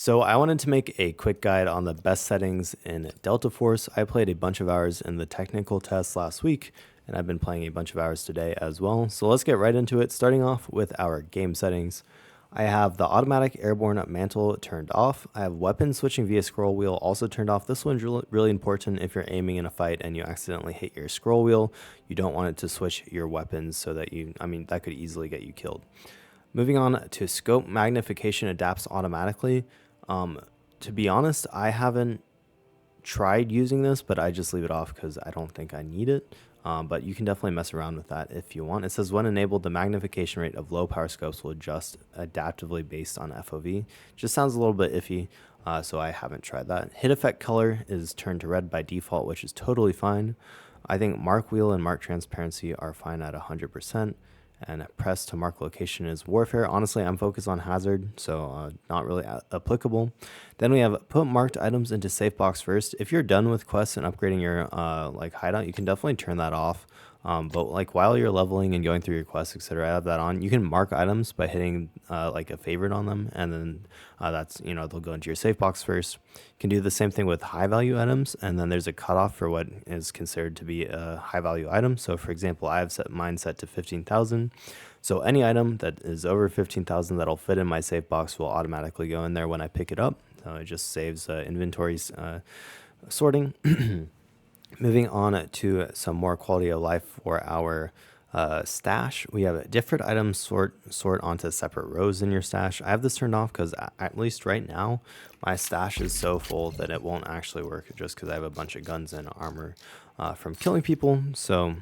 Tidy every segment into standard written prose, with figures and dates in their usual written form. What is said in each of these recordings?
So I wanted to make a quick guide on the best settings in deltaforce. I played a bunch of hours in the technical test last week, and I've been playing a bunch of hours today as well. So let's get right into it, starting off with our game settings. I have the automatic airborne mantle turned off. I have weapon switching via scroll wheel also turned off. This one's really important if you're aiming in a fight and you accidentally hit your scroll wheel. You don't want it to switch your weapons so that that could easily get you killed. Moving on to scope magnification adapts automatically. To be honest, I haven't tried using this, but I just leave it off because I don't think I need it. But you can definitely mess around with that if you want. It says when enabled, the magnification rate of low power scopes will adjust adaptively based on FOV. Just sounds a little bit iffy, so I haven't tried that. Hit effect color is turned to red by default, which is totally fine. I think mark wheel and mark transparency are fine at 100%. And press to mark location is warfare. Honestly, I'm focused on hazard, so not really applicable. Then we have put marked items into safe box first. If you're done with quests and upgrading your hideout, you can definitely turn that off. But while you're leveling and going through your quests, etc., I have that on. You can mark items by hitting a favorite on them, and then they'll go into your safe box first. You can do the same thing with high value items, and then there's a cutoff for what is considered to be a high value item. So for example, I have set mine set to 15,000. So any item that is over 15,000 that'll fit in my safe box will automatically go in there when I pick it up. So it just saves inventory sorting. Moving on to some more quality of life for our stash. We have different items sort onto separate rows in your stash. I have this turned off because at least right now my stash is so full that it won't actually work, just because I have a bunch of guns and armor from killing people. So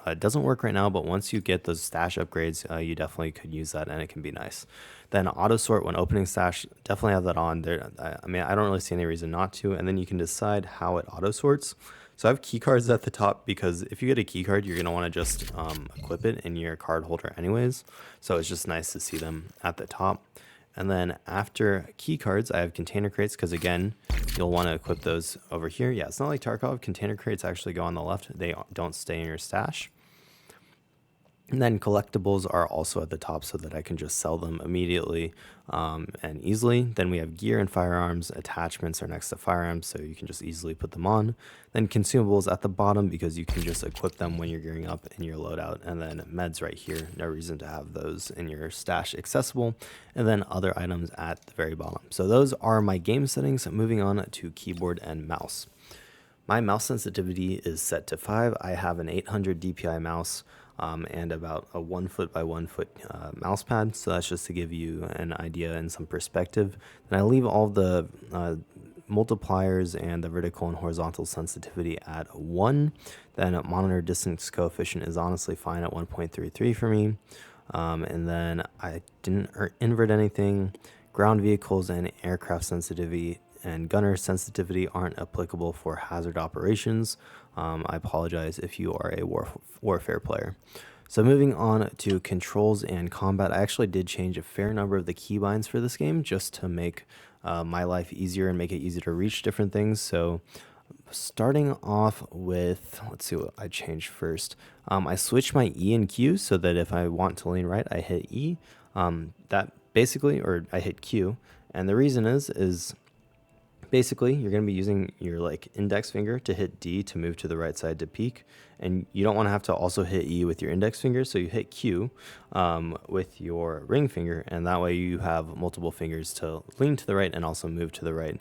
it doesn't work right now, but once you get those stash upgrades, you definitely could use that, and it can be nice. Then auto sort when opening stash, definitely have that on there. I don't really see any reason not to. And then you can decide how it auto sorts. So I have key cards at the top because if you get a key card, you're going to want to just equip it in your card holder anyways. So it's just nice to see them at the top. And then after key cards, I have container crates because, again, you'll want to equip those over here. Yeah, it's not like Tarkov. Container crates actually go on the left. They don't stay in your stash. And then collectibles are also at the top so that I can just sell them immediately and easily. Then we have gear and firearms. Attachments are next to firearms, so you can just easily put them on. Then consumables at the bottom because you can just equip them when you're gearing up in your loadout. And then meds right here. No reason to have those in your stash accessible. And then other items at the very bottom. So those are my game settings. Moving on to keyboard and mouse. My mouse sensitivity is set to 5. I have an 800 DPI mouse. And about a 1 foot by 1 foot mouse pad. So that's just to give you an idea and some perspective. And I leave all the multipliers and the vertical and horizontal sensitivity at 1. Then monitor distance coefficient is honestly fine at 1.33 for me. And then I didn't invert anything. Ground vehicles and aircraft sensitivity and gunner sensitivity aren't applicable for hazard operations. I apologize if you are a warfare player. So moving on to controls and combat, I actually did change a fair number of the keybinds for this game just to make my life easier and make it easier to reach different things. So starting off with, let's see what I changed first. I switched my E and Q so that if I want to lean right, I hit E. I hit Q. And the reason is basically, you're going to be using your index finger to hit D to move to the right side to peek, and you don't want to have to also hit E with your index finger, so you hit Q with your ring finger, and that way you have multiple fingers to lean to the right and also move to the right.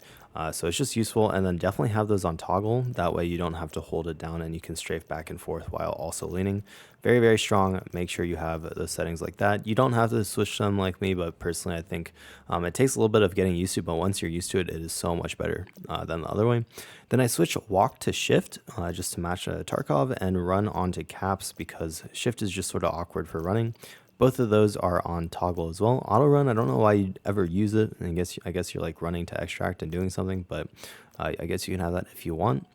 So it's just useful, and then definitely have those on toggle. That way you don't have to hold it down and you can strafe back and forth while also leaning. Very, very strong. Make sure you have those settings like that. You don't have to switch them like me, but personally I think it takes a little bit of getting used to, but once you're used to it, it is so much better than the other way. Then I switch walk to shift just to match Tarkov, and run onto caps because shift is just sort of awkward for running. Both of those are on toggle as well. Auto run, I don't know why you'd ever use it. I guess you're like running to extract and doing something, but I guess you can have that if you want.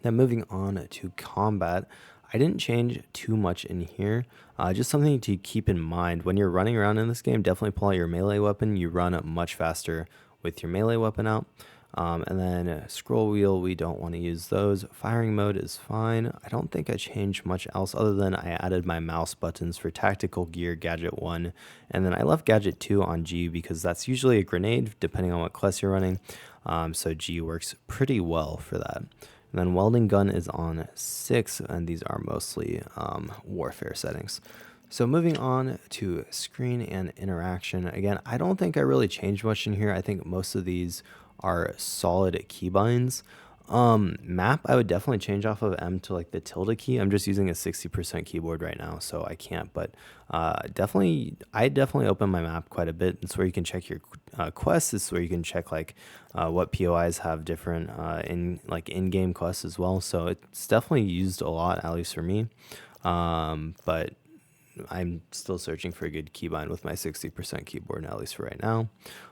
Then moving on to combat, I didn't change too much in here. Just something to keep in mind when you're running around in this game. Definitely pull out your melee weapon. You run much faster with your melee weapon out. And then scroll wheel, we don't want to use those. Firing mode is fine. I don't think I changed much else other than I added my mouse buttons for tactical gear, gadget 1, and then I left gadget 2 on G because that's usually a grenade depending on what class you're running. So G works pretty well for that. And then welding gun is on 6, and these are mostly warfare settings. So moving on to screen and interaction. Again, I don't think I really changed much in here. I think most of these are solid keybinds. Map, I would definitely change off of M to like the tilde key. I'm just using a 60% keyboard right now, so I can't. But I definitely open my map quite a bit. It's where you can check your quests. It's where you can check like what POIs have different in-game quests as well. So it's definitely used a lot, at least for me. But I'm still searching for a good keybind with my 60% keyboard, at least for right now.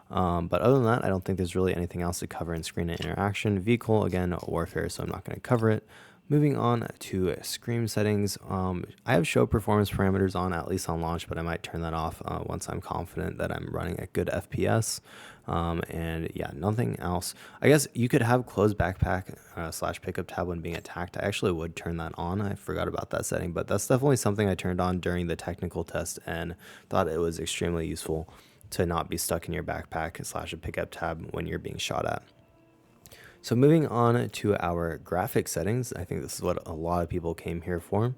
But other than that, I don't think there's really anything else to cover in screen and interaction. Vehicle, again, warfare, so I'm not going to cover it. Moving on to screen settings, I have show performance parameters on, at least on launch, but I might turn that off once I'm confident that I'm running at good FPS. And yeah, nothing else. I guess you could have closed backpack / pickup tab when being attacked. I actually would turn that on. I forgot about that setting, but that's definitely something I turned on during the technical test and thought it was extremely useful to not be stuck in your backpack / a pickup tab when you're being shot at. So moving on to our graphic settings, I think this is what a lot of people came here for.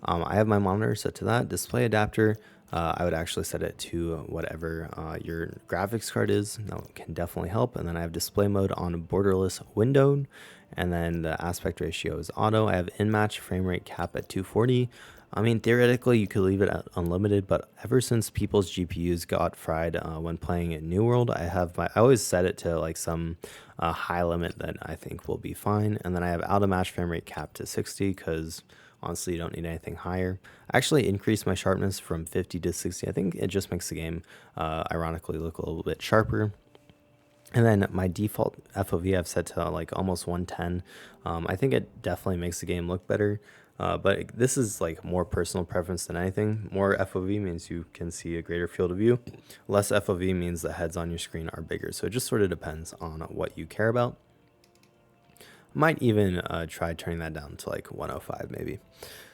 I have my monitor set to that. Display adapter, I would actually set it to whatever your graphics card is. That can definitely help. And then I have display mode on borderless windowed. And then the aspect ratio is auto. I have in-match frame rate cap at 240. I mean, theoretically, you could leave it at unlimited, but ever since people's GPUs got fried when playing in New World, I always set it to like some high limit that I think will be fine. And then I have auto match frame rate cap to 60 because honestly, you don't need anything higher. I actually increased my sharpness from 50 to 60. I think it just makes the game ironically look a little bit sharper. And then my default FOV I've set to like almost 110. I think it definitely makes the game look better. But this is like more personal preference than anything. More FOV means you can see a greater field of view. Less FOV means the heads on your screen are bigger. So it just sort of depends on what you care about. Might even try turning that down to like 105 maybe.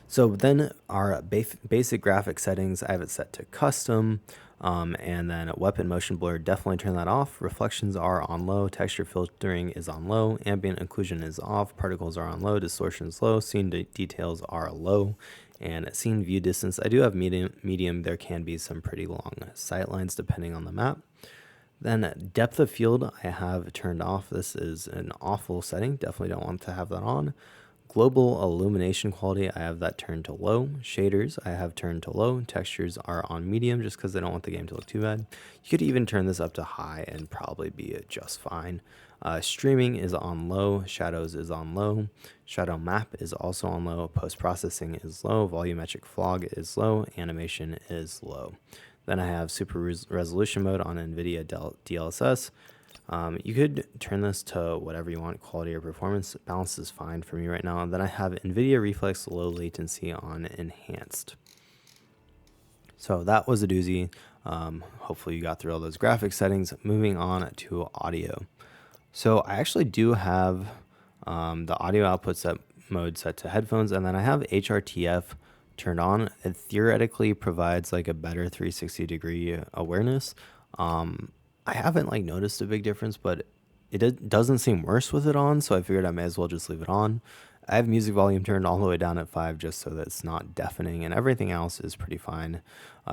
So then our basic graphic settings, I have it set to custom. And then weapon motion blur, definitely turn that off. Reflections are on low, texture filtering is on low, ambient occlusion is off, particles are on low, distortion is low, scene details are low, and scene view distance, I do have medium. There can be some pretty long sight lines depending on the map. Then depth of field I have turned off. This is an awful setting, definitely don't want to have that on. Global illumination quality, I have that turned to low. Shaders, I have turned to low. Textures are on medium just because I don't want the game to look too bad. You could even turn this up to high and probably be just fine. Streaming is on low. Shadows is on low. Shadow map is also on low. Post-processing is low. Volumetric fog is low. Animation is low. Then I have super resolution mode on NVIDIA DLSS. You could turn this to whatever you want, quality or performance. Balance is fine for me right now. And then I have NVIDIA Reflex low latency on enhanced. So that was a doozy. Hopefully you got through all those graphic settings. Moving on to audio. So I actually do have the audio output mode set to headphones, and then I have HRTF turned on. It theoretically provides like a better 360-degree awareness. I haven't like noticed a big difference, but it doesn't seem worse with it on, so I figured I may as well just leave it on. I have music volume turned all the way down at 5 just so that it's not deafening, and everything else is pretty fine.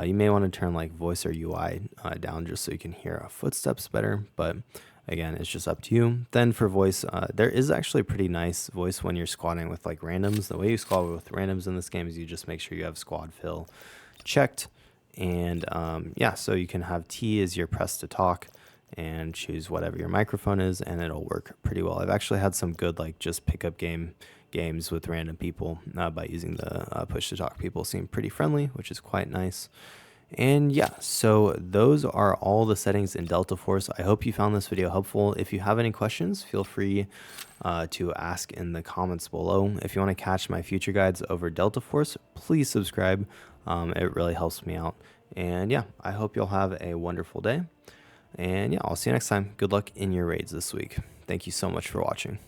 You may want to turn like voice or UI down just so you can hear footsteps better, but again, it's just up to you. Then for voice, there is actually pretty nice voice when you're squatting with like randoms. The way you squat with randoms in this game is you just make sure you have squad fill checked. And yeah, so you can have T as your press to talk and choose whatever your microphone is, and it'll work pretty well. I've actually had some good like just pickup games with random people by using the push to talk. People seem pretty friendly, which is quite nice. And yeah, so those are all the settings in deltaforce. I hope you found this video helpful. If you have any questions, feel free to ask in the comments below. If you want to catch my future guides over deltaforce, please subscribe. It really helps me out. And yeah, I hope you'll have a wonderful day. And yeah, I'll see you next time. Good luck in your raids this week. Thank you so much for watching.